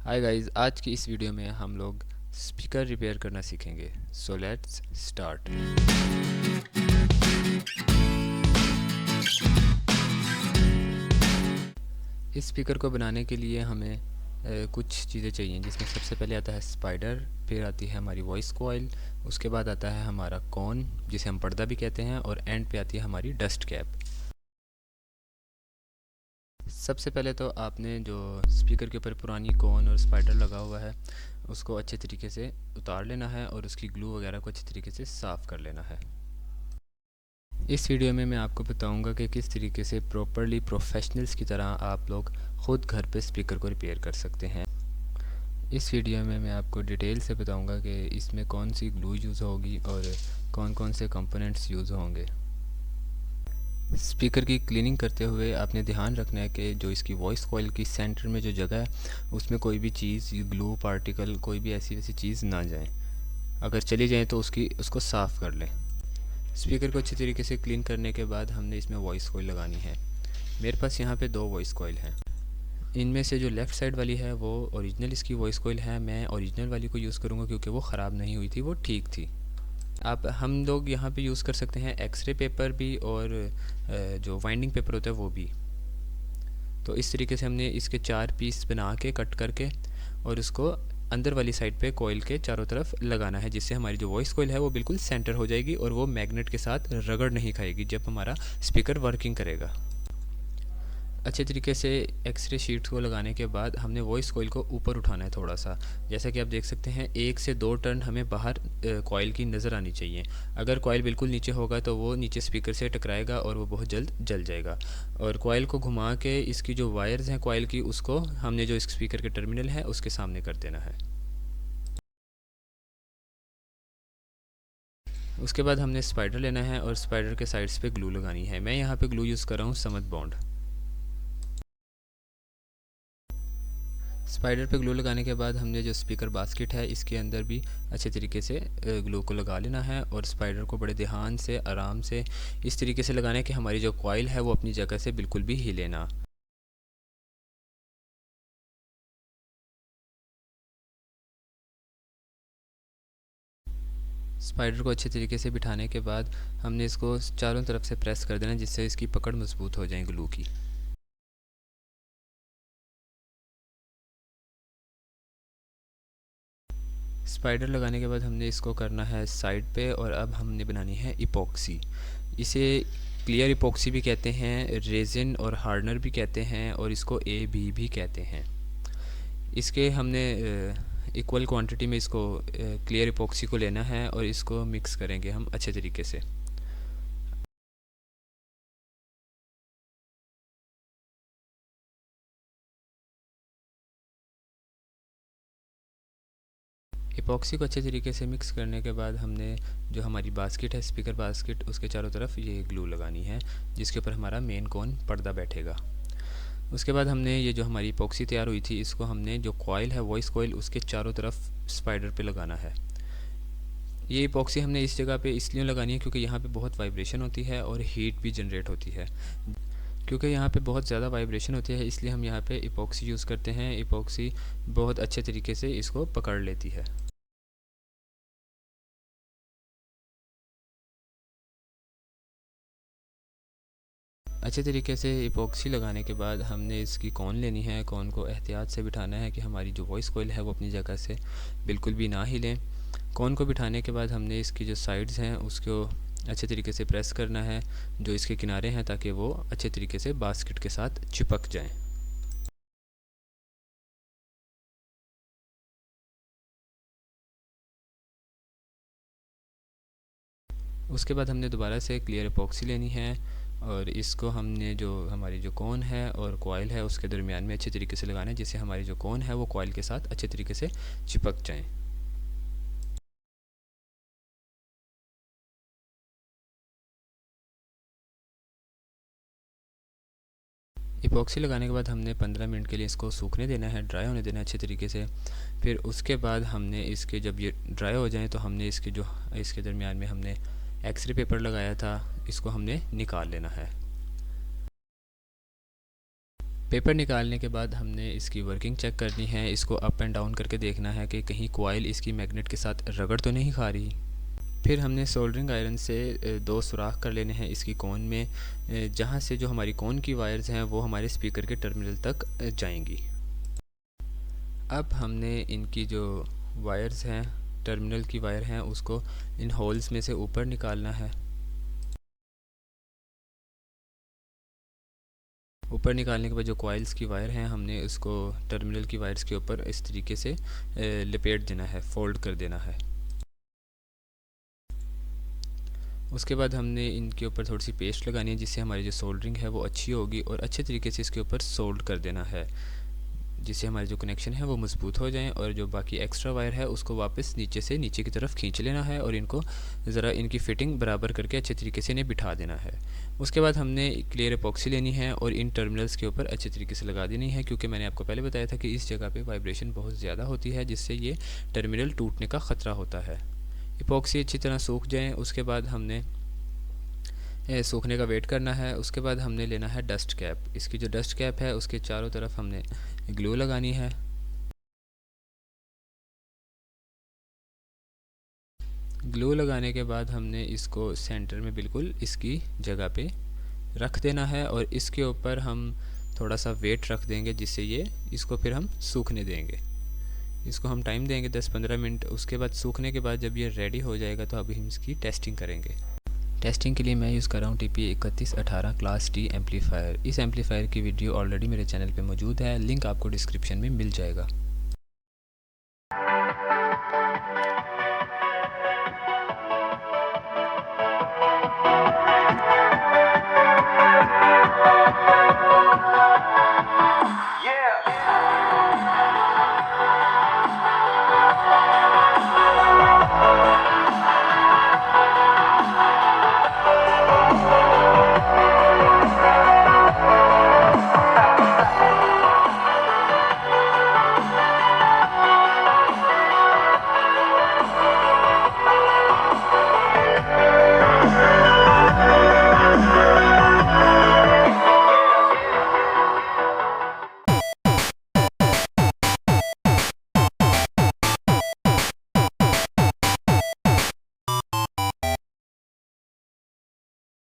Hi guys, आज की इस वीडियो में हम लोग स्पीकर रिपेयर करना सीखेंगे। So let's start. इस स्पीकर को बनाने के लिए हमें कुछ चीज़ें चाहिए, जिसमें सबसे पहले आता है स्पाइडर, फिर आती है हमारी वॉइस कॉइल, उसके बाद आता है हमारा कॉन जिसे हम पर्दा भी कहते हैं, और एंड पे आती है हमारी डस्ट कैप। सबसे पहले तो आपने जो स्पीकर के ऊपर पुरानी कॉन और स्पाइडर लगा हुआ है उसको अच्छे तरीके से उतार लेना है और उसकी ग्लू वगैरह को अच्छे तरीके से साफ़ कर लेना है। इस वीडियो में मैं आपको बताऊंगा कि किस तरीके से प्रॉपरली प्रोफेशनल्स की तरह आप लोग ख़ुद घर पे स्पीकर को रिपेयर कर सकते हैं। इस वीडियो में मैं आपको डिटेल से बताऊंगा कि इसमें कौन सी ग्लू यूज़ होगी और कौन कौन से कंपोनेंट्स यूज़ होंगे। स्पीकर की क्लीनिंग करते हुए आपने ध्यान रखना है कि जो इसकी वॉइस कॉइल की सेंटर में जो जगह है उसमें कोई भी चीज़, ग्लू पार्टिकल, कोई भी ऐसी वैसी चीज़ ना जाए। अगर चली जाए तो उसको साफ़ कर लें। स्पीकर को अच्छी तरीके से क्लीन करने के बाद हमने इसमें वॉइस कॉइल लगानी है। मेरे पास यहाँ पे दो वॉइस कॉइल हैं। इनमें से जो लेफ़्ट साइड वाली है वो ओरिजिनल इसकी वॉइस कॉइल है। मैं ओरिजिनल वाली को यूज़ करूँगा क्योंकि वो ख़राब नहीं हुई थी, वो ठीक थी। आप हम लोग यहाँ पे यूज़ कर सकते हैं एक्सरे पेपर भी, और जो वाइंडिंग पेपर होता है वो भी। तो इस तरीके से हमने इसके 4 पीस बना के कट करके और उसको अंदर वाली साइड पे कॉइल के चारों तरफ लगाना है, जिससे हमारी जो वॉइस कॉइल है वो बिल्कुल सेंटर हो जाएगी और वो मैग्नेट के साथ रगड़ नहीं खाएगी जब हमारा स्पीकर वर्किंग करेगा। अच्छे तरीके से एक्सरे शीट्स को लगाने के बाद हमने वॉइस कॉइल को ऊपर उठाना है थोड़ा सा। जैसा कि आप देख सकते हैं 1 से 2 टर्न हमें बाहर कॉइल की नज़र आनी चाहिए। अगर कॉइल बिल्कुल नीचे होगा तो वो नीचे स्पीकर से टकराएगा और वो बहुत जल्द जल जाएगा। और कॉइल को घुमा के इसकी जो वायर्स हैं कॉइल की, उसको हमने जो इस स्पीकर के टर्मिनल है उसके सामने कर देना है। उसके बाद हमने स्पाइडर लेना है और स्पाइडर के साइड्स पे ग्लू लगानी है। मैं यहाँ पे ग्लू यूज़ कर रहा हूँ समद बॉन्ड। स्पाइडर पे ग्लू लगाने के बाद हमने जो स्पीकर बास्केट है इसके अंदर भी अच्छे तरीके से ग्लू को लगा लेना है और स्पाइडर को बड़े ध्यान से, आराम से इस तरीके से लगाना है कि हमारी जो कॉइल है वो अपनी जगह से बिल्कुल भी हिले ना। स्पाइडर को अच्छे तरीके से बिठाने के बाद हमने इसको चारों तरफ से प्रेस कर देना, जिससे इसकी पकड़ मजबूत हो जाए ग्लू की। स्पाइडर लगाने के बाद हमने इसको करना है साइड पे, और अब हमने बनानी है इपॉक्सी। इसे क्लियर इपॉक्सी भी कहते हैं, रेजिन और हार्डनर भी कहते हैं, और इसको AB भी कहते हैं। इसके हमने इक्वल क्वांटिटी में इसको क्लियर इपॉक्सी को लेना है और इसको मिक्स करेंगे हम अच्छे तरीके से। इपॉक्सी को अच्छे तरीके से मिक्स करने के बाद हमने जो हमारी बास्केट है, स्पीकर बास्केट, उसके चारों तरफ ये ग्लू लगानी है, जिसके ऊपर हमारा मेन कॉन पर्दा बैठेगा। उसके बाद हमने ये जो हमारी इपॉक्सी तैयार हुई थी इसको हमने जो कॉइल है, वॉइस कॉइल, उसके चारों तरफ स्पाइडर पे लगाना है। ये इपॉक्सी हमने इस जगह पे इसलिए लगानी है क्योंकि यहाँ पे बहुत वाइब्रेशन होती है और हीट भी जनरेट होती है। क्योंकि यहाँ पे बहुत ज़्यादा वाइब्रेशन होती है इसलिए हम यहाँ पे इपॉक्सी यूज़ करते हैं। इपॉक्सी बहुत अच्छे तरीके से इसको पकड़ लेती है। अच्छे तरीके से इपॉक्सी लगाने के बाद हमने इसकी कॉन लेनी है। कॉन को एहतियात से बिठाना है कि हमारी जो वॉइस कॉइल है वो अपनी जगह से बिल्कुल भी ना हिलें। कॉन को बिठाने के बाद हमने इसकी जो साइड्स हैं उसको अच्छे तरीके से प्रेस करना है, जो इसके किनारे हैं, ताकि वो अच्छे तरीके से बास्केट के साथ चिपक जाएं। उसके बाद हमने दोबारा से क्लियर इपॉक्सी लेनी है और इसको हमने जो हमारी जो कॉन है और कॉइल है उसके दरमियान में अच्छे तरीके से लगाना है, जिससे हमारी जो कॉन है वो कॉइल के साथ अच्छे तरीके से चिपक जाएं। इपॉक्सी लगाने के बाद हमने 15 मिनट के लिए इसको सूखने देना है, ड्राई होने देना है अच्छे तरीके से। फिर उसके बाद हमने इसके जब ये ड्राई हो जाएं तो हमने इसके दरमियान में हमने एक्सरे पेपर लगाया था, इसको हमने निकाल लेना है। पेपर निकालने के बाद हमने इसकी वर्किंग चेक करनी है, इसको अप एंड डाउन करके देखना है कि कहीं कॉइल इसकी मैग्नेट के साथ रगड़ तो नहीं खा रही। फिर हमने सोल्डरिंग आयरन से दो सुराख कर लेने हैं इसकी कोन में, जहाँ से जो हमारी कोन की वायर्स हैं वो हमारे स्पीकर के टर्मिनल तक जाएंगी। अब हमने इनकी जो वायर्स हैं, टर्मिनल की वायर हैं, उसको इन होल्स में से ऊपर निकालना है। ऊपर निकालने के बाद जो कॉइल्स की वायर हैं हमने उसको टर्मिनल की वायर्स के ऊपर इस तरीके से लपेट देना है, फोल्ड कर देना है। उसके बाद हमने इनके ऊपर थोड़ी सी पेस्ट लगानी है जिससे हमारी जो सोल्डरिंग है वो अच्छी होगी, और अच्छे तरीके से इसके ऊपर सोल्ड कर देना है जिससे हमारे जो कनेक्शन है वो मजबूत हो जाएं, और जो बाकी एक्स्ट्रा वायर है उसको वापस नीचे से नीचे की तरफ खींच लेना है और इनको ज़रा इनकी फ़िटिंग बराबर करके अच्छे तरीके से इन्हें बिठा देना है। उसके बाद हमने क्लियर एपॉक्सी लेनी है और इन टर्मिनल्स के ऊपर अच्छे तरीके से लगा देनी है, क्योंकि मैंने आपको पहले बताया था कि इस जगह पे वाइब्रेशन बहुत ज़्यादा होती है जिससे ये टर्मिनल टूटने का ख़तरा होता है। एपॉक्सी अच्छी तरह सूख जाए उसके बाद हमने सूखने का वेट करना है। उसके बाद हमने लेना है डस्ट कैप। इसकी जो डस्ट कैप है उसके चारों तरफ हमने ग्लू लगानी है। ग्लू लगाने के बाद हमने इसको सेंटर में बिल्कुल इसकी जगह पे रख देना है और इसके ऊपर हम थोड़ा सा वेट रख देंगे जिससे ये इसको फिर हम सूखने देंगे। इसको हम टाइम देंगे 10-15 मिनट। उसके बाद सूखने के बाद जब ये रेडी हो जाएगा तो अभी हम इसकी टेस्टिंग करेंगे। टेस्टिंग के लिए मैं यूज़ कर रहा हूँ TP3118 क्लास डी एम्पलीफायर। इस एम्पलीफायर की वीडियो ऑलरेडी मेरे चैनल पे मौजूद है, लिंक आपको डिस्क्रिप्शन में मिल जाएगा।